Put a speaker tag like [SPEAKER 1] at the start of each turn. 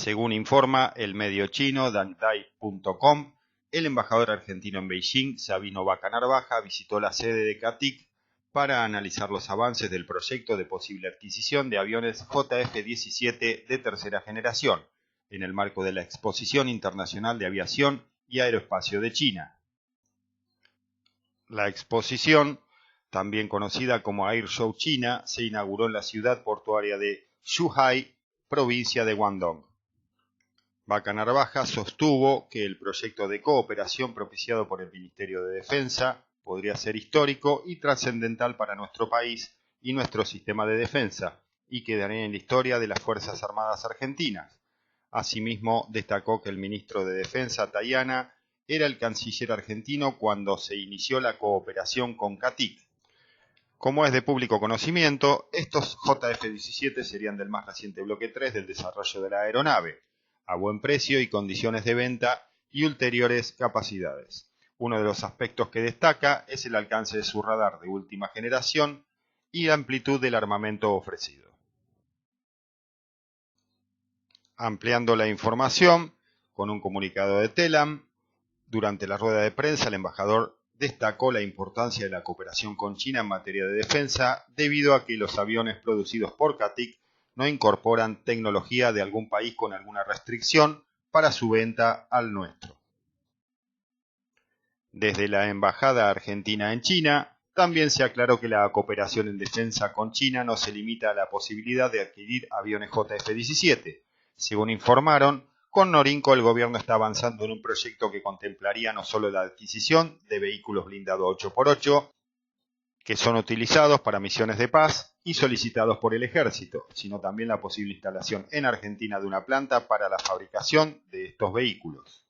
[SPEAKER 1] Según informa el medio chino Dangdai.com, el embajador argentino en Beijing, Sabino Vaca Narvaja, visitó la sede de CATIC para analizar los avances del proyecto de posible adquisición de aviones JF-17 de tercera generación, en el marco de la Exposición Internacional de Aviación y Aeroespacio de China. La exposición, también conocida como Air Show China, se inauguró en la ciudad portuaria de Zhuhai, provincia de Guangdong. Vaca Narvaja sostuvo que el proyecto de cooperación propiciado por el Ministerio de Defensa podría ser histórico y trascendental para nuestro país y nuestro sistema de defensa, y quedaría en la historia de las Fuerzas Armadas Argentinas. Asimismo, destacó que el ministro de Defensa, Tayana, era el canciller argentino cuando se inició la cooperación con CATIC. Como es de público conocimiento, estos JF-17 serían del más reciente bloque 3 del desarrollo de la aeronave, a buen precio y condiciones de venta y ulteriores capacidades. Uno de los aspectos que destaca es el alcance de su radar de última generación y la amplitud del armamento ofrecido. Ampliando la información, con un comunicado de TELAM, durante la rueda de prensa el embajador destacó la importancia de la cooperación con China en materia de defensa debido a que los aviones producidos por CATIC no incorporan tecnología de algún país con alguna restricción para su venta al nuestro. Desde la Embajada Argentina en China, también se aclaró que la cooperación en defensa con China no se limita a la posibilidad de adquirir aviones JF-17. Según informaron, con Norinco el gobierno está avanzando en un proyecto que contemplaría no solo la adquisición de vehículos blindados 8x8, que son utilizados para misiones de paz y solicitados por el ejército, sino también la posible instalación en Argentina de una planta para la fabricación de estos vehículos.